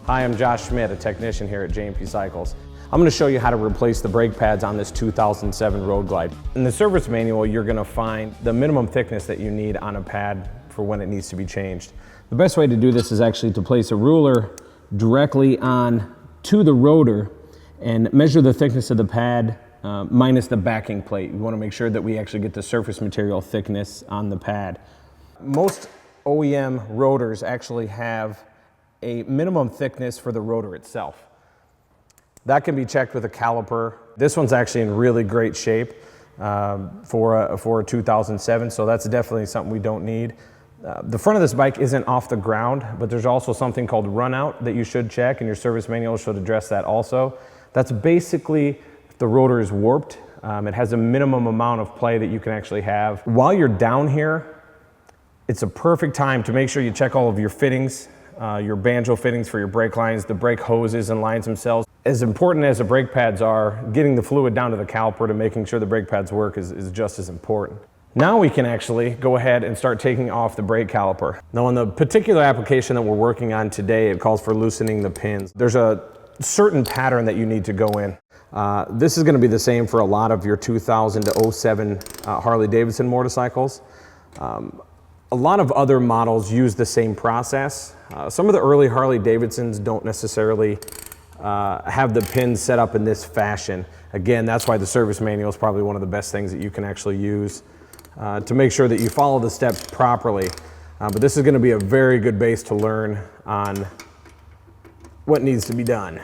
Hi, I'm Josh Schmidt, a technician here at J&P Cycles. I'm going to show you how to replace the brake pads on this 2007 Road Glide. In the service manual, you're going to find the minimum thickness that you need on a pad for when it needs to be changed. The best way to do this is actually to place a ruler directly on to the rotor and measure the thickness of the pad minus the backing plate. We want to make sure that we actually get the surface material thickness on the pad. Most OEM rotors actually have a minimum thickness for the rotor itself. That can be checked with a caliper. This one's actually in really great shape for a 2007, so that's definitely something we don't need. The front of this bike isn't off the ground, but there's also something called run out that you should check, and your service manual should address that also. That's basically if the rotor is warped. It has a minimum amount of play that you can actually have. While you're down here, it's a perfect time to make sure you check all of your fittings, your banjo fittings for your brake lines, the brake hoses and lines themselves. As important as the brake pads are, getting the fluid down to the caliper to making sure the brake pads work is just as important. Now we can actually go ahead and start taking off the brake caliper. Now on the particular application that we're working on today, it calls for loosening the pins. There's a certain pattern that you need to go in. This is going to be the same for a lot of your 2000 to 07 Harley-Davidson motorcycles. A lot of other models use the same process. Some of the early Harley-Davidsons don't necessarily have the pins set up in this fashion. Again, that's why the service manual is probably one of the best things that you can actually use to make sure that you follow the steps properly. But this is going to be a very good base to learn on what needs to be done.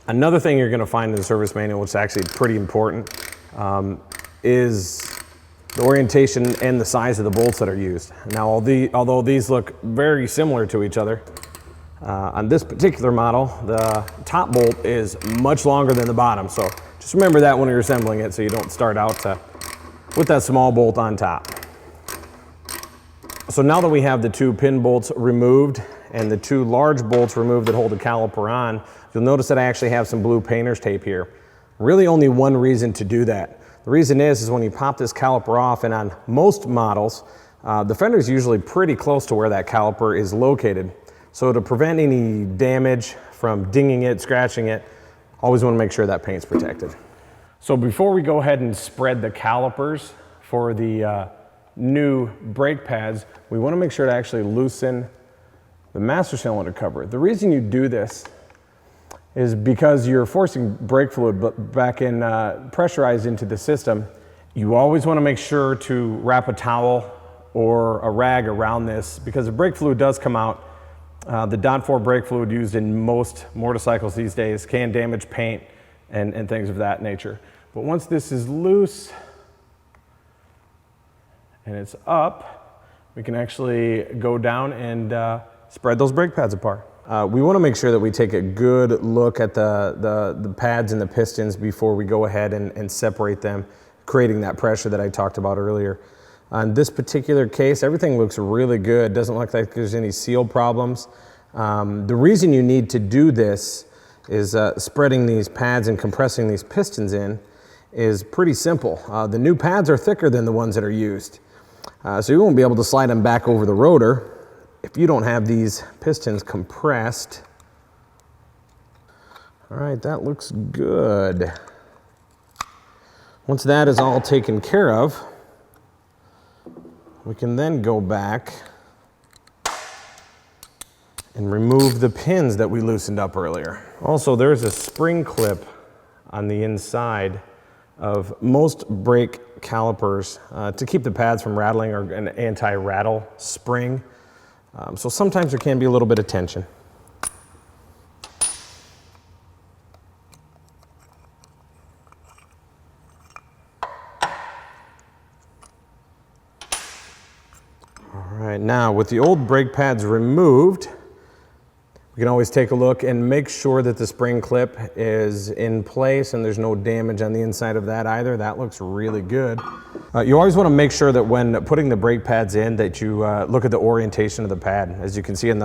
Another thing you're going to find in the service manual, which is actually pretty important, is the orientation and the size of the bolts that are used. Now, although these look very similar to each other, on this particular model, the top bolt is much longer than the bottom. So just remember that when you're assembling it so you don't start out with that small bolt on top. So now that we have the two pin bolts removed and the two large bolts removed that hold the caliper on, you'll notice that I actually have some blue painter's tape here. Really only one reason to do that. The reason is when you pop this caliper off, and on most models, the fender is usually pretty close to where that caliper is located. So to prevent any damage from dinging it, scratching it, always want to make sure that paint's protected. So before we go ahead and spread the calipers for the new brake pads, we want to make sure to actually loosen the master cylinder cover. The reason you do this is because you're forcing brake fluid back in pressurized into the system. You always want to make sure to wrap a towel or a rag around this, because if brake fluid does come out, the .4 brake fluid used in most motorcycles these days can damage paint and things of that nature. But once this is loose and it's up, we can actually go down and spread those brake pads apart. We want to make sure that we take a good look at the pads and the pistons before we go ahead and separate them, creating that pressure that I talked about earlier. On this particular case, everything looks really good. Doesn't look like there's any seal problems. The reason you need to do this is spreading these pads and compressing these pistons in is pretty simple. The new pads are thicker than the ones that are used. So you won't be able to slide them back over the rotor if you don't have these pistons compressed. All right, that looks good. Once that is all taken care of, we can then go back and remove the pins that we loosened up earlier. Also, there's a spring clip on the inside of most brake calipers to keep the pads from rattling, or an anti-rattle spring. So sometimes there can be a little bit of tension. All right, now with the old brake pads removed, we can always take a look and make sure that the spring clip is in place and there's no damage on the inside of that either. That looks really good. You always want to make sure that when putting the brake pads in that you look at the orientation of the pad. As you can see in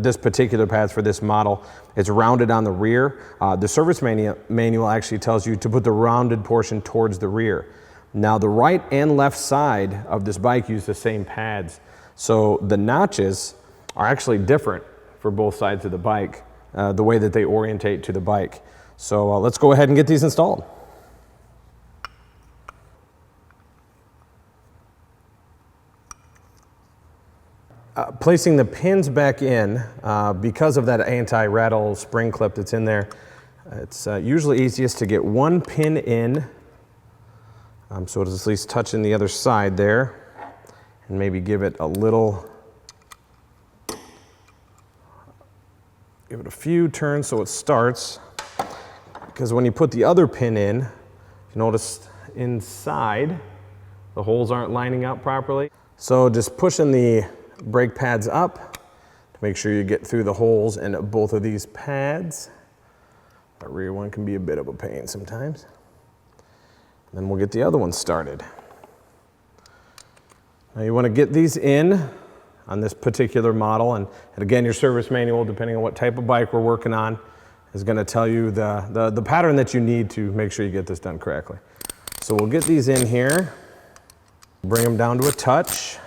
this particular pads for this model, it's rounded on the rear. The service manual actually tells you to put the rounded portion towards the rear. Now the right and left side of this bike use the same pads. So the notches are actually different for both sides of the bike, the way that they orientate to the bike. So let's go ahead and get these installed. Placing the pins back in, because of that anti-rattle spring clip that's in there, it's usually easiest to get one pin in, so it's at least touching the other side there, and maybe give it a little, give it a few turns so it starts, because when you put the other pin in, you notice inside the holes aren't lining up properly. So just pushing the brake pads up to make sure you get through the holes in both of these pads. The rear one can be a bit of a pain sometimes. Then we'll get the other one started. Now you want to get these in on this particular model, and again, your service manual, depending on what type of bike we're working on, is going to tell you the pattern that you need to make sure you get this done correctly. So we'll get these in here, bring them down to a touch.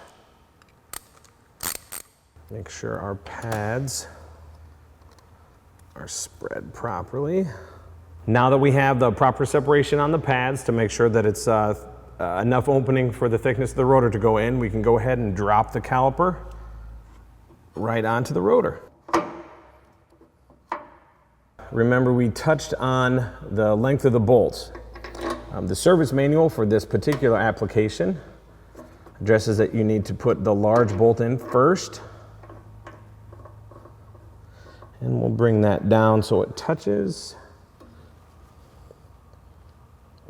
Make sure our pads are spread properly. Now that we have the proper separation on the pads to make sure that it's enough opening for the thickness of the rotor to go in, we can go ahead and drop the caliper right onto the rotor. Remember, we touched on the length of the bolts. The service manual for this particular application addresses that you need to put the large bolt in first. And we'll bring that down so it touches.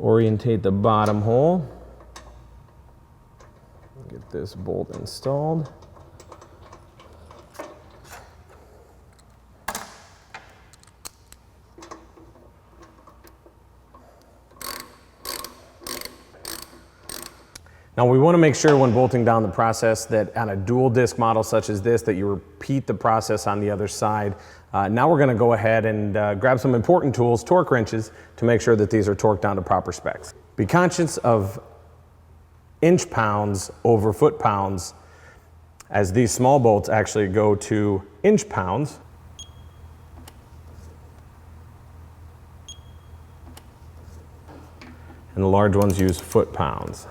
Orientate the bottom hole. Get this bolt installed. Now we want to make sure when bolting down the process that on a dual disc model such as this, that you repeat the process on the other side. Now we're going to go ahead and grab some important tools, torque wrenches, to make sure that these are torqued down to proper specs. Be conscious of inch pounds over foot pounds, as these small bolts actually go to inch pounds. And the large ones use foot pounds.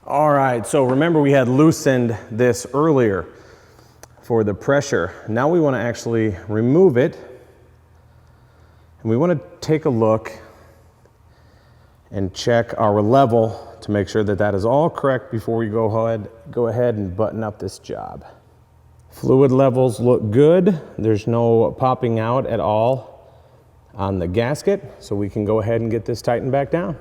All right, so remember we had loosened this earlier for the pressure. Now we want to actually remove it, and we want to take a look and check our level to make sure that that is all correct before we go ahead and button up this job. Fluid levels look good. There's no popping out at all on the gasket, so we can go ahead and get this tightened back down.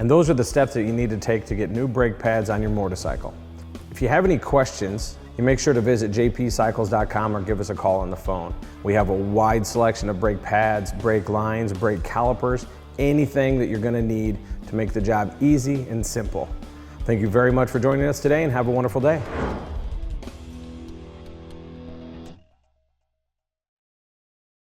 And those are the steps that you need to take to get new brake pads on your motorcycle. If you have any questions, you make sure to visit jpcycles.com or give us a call on the phone. We have a wide selection of brake pads, brake lines, brake calipers, anything that you're going to need to make the job easy and simple. Thank you very much for joining us today, and have a wonderful day.